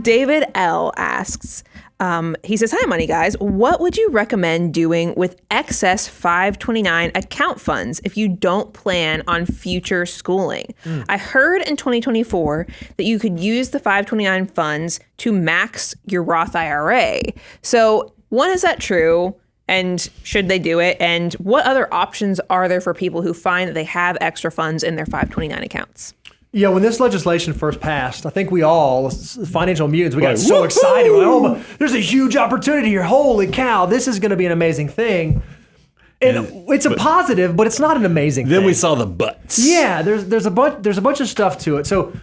David L. asks, he says, hi, Money Guys. What would you recommend doing with excess 529 account funds if you don't plan on future schooling? I heard in 2024 that you could use the 529 funds to max your Roth IRA. So one, is that true? And should they do it? And what other options are there for people who find that they have extra funds in their 529 accounts? Yeah, when this legislation first passed, I think we all, financial mutants, we got so excited. We're like, oh, there's a huge opportunity here. Holy cow, this is going to be an amazing thing. And it's a positive, but it's not an amazing thing. Then we saw the buts. Yeah, there's a bunch of stuff to it. So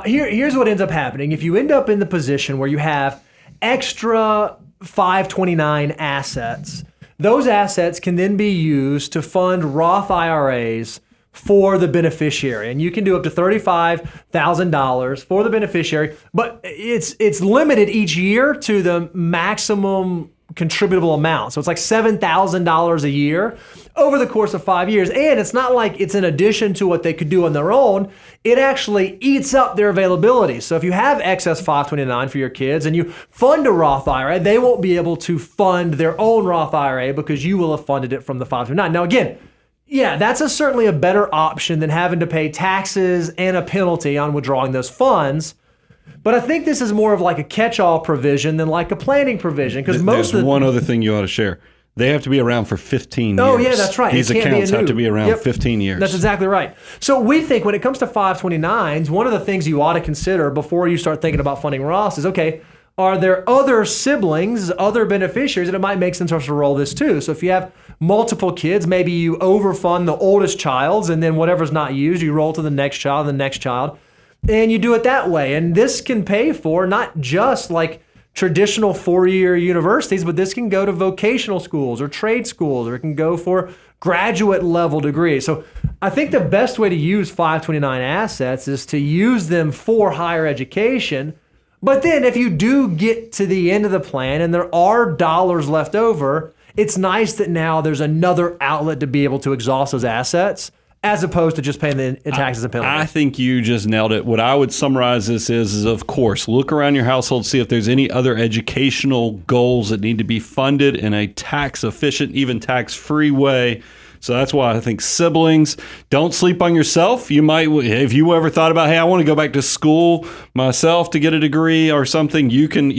here's what ends up happening. If you end up in the position where you have extra 529 assets, those assets can then be used to fund Roth IRAs for the beneficiary, and you can do up to $35,000 for the beneficiary, but it's limited each year to the maximum contributable amount. So it's like $7,000 a year over the course of 5 years. And it's not like it's in addition to what they could do on their own. It actually eats up their availability. So if you have excess 529 for your kids and you fund a Roth IRA, they won't be able to fund their own Roth IRA because you will have funded it from the 529. Now again, yeah, that's certainly a better option than having to pay taxes and a penalty on withdrawing those funds. But I think this is more of like a catch-all provision than like a planning provision, because there's one other thing you ought to share. They have to be around for 15 years. Oh, yeah, that's right. These accounts have to be around 15 years. That's exactly right. So we think when it comes to 529s, one of the things you ought to consider before you start thinking about funding Roths is, okay, are there other siblings, other beneficiaries, and it might make sense for us to roll this too. So if you have multiple kids, maybe you overfund the oldest child's, and then whatever's not used, you roll to the next child, the next child, and you do it that way. And this can pay for not just like traditional four-year universities, but this can go to vocational schools or trade schools, or it can go for graduate level degrees. So I think the best way to use 529 assets is to use them for higher education. But then if you do get to the end of the plan and there are dollars left over, it's nice that now there's another outlet to be able to exhaust those assets, as opposed to just paying the taxes and penalties. I think you just nailed it. What I would summarize this is of course, look around your household, see if there's any other educational goals that need to be funded in a tax-efficient, even tax-free way. So that's why I think siblings, don't sleep on yourself. You might, if you ever thought about, hey, I want to go back to school myself to get a degree or something, you can,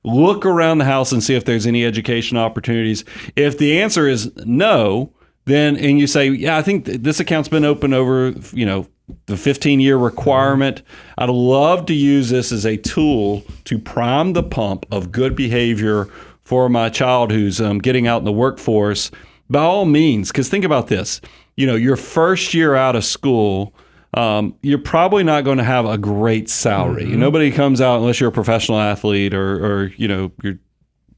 look around the house and see if there's any education opportunities. If the answer is no, then, and you say, yeah, I think this account's been open over, the 15-year requirement. I'd love to use this as a tool to prime the pump of good behavior for my child who's getting out in the workforce. By all means, because think about this, your first year out of school, you're probably not going to have a great salary. Mm-hmm. Nobody comes out unless you're a professional athlete or you're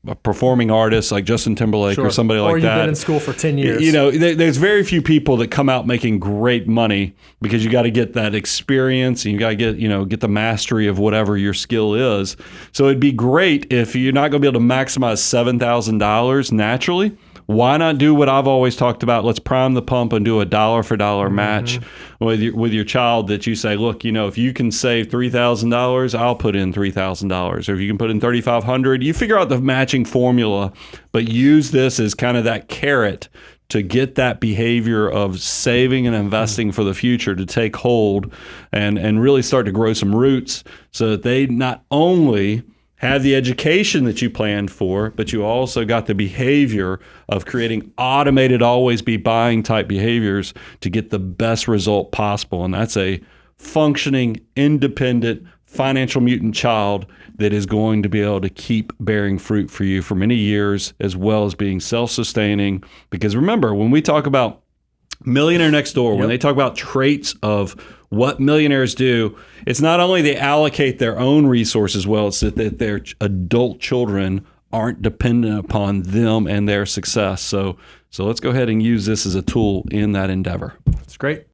a performing artist like Justin Timberlake or somebody like that. Or you've been in school for 10 years. There's very few people that come out making great money because you got to get that experience and you got to get the mastery of whatever your skill is. So it'd be great if you're not going to be able to maximize $7,000 naturally. Why not do what I've always talked about? Let's prime the pump and do a dollar for dollar match with your child, that you say, look, if you can save $3,000, I'll put in $3,000. Or if you can put in $3,500, you figure out the matching formula, but use this as kind of that carrot to get that behavior of saving and investing for the future to take hold and really start to grow some roots so that they not only have the education that you planned for, but you also got the behavior of creating automated, always be buying type behaviors to get the best result possible. And that's a functioning, independent, financial mutant child that is going to be able to keep bearing fruit for you for many years, as well as being self-sustaining. Because remember, when we talk about Millionaire Next Door, when they talk about traits of what millionaires do, it's not only they allocate their own resources well, it's that their adult children aren't dependent upon them and their success. So let's go ahead and use this as a tool in that endeavor. It's great.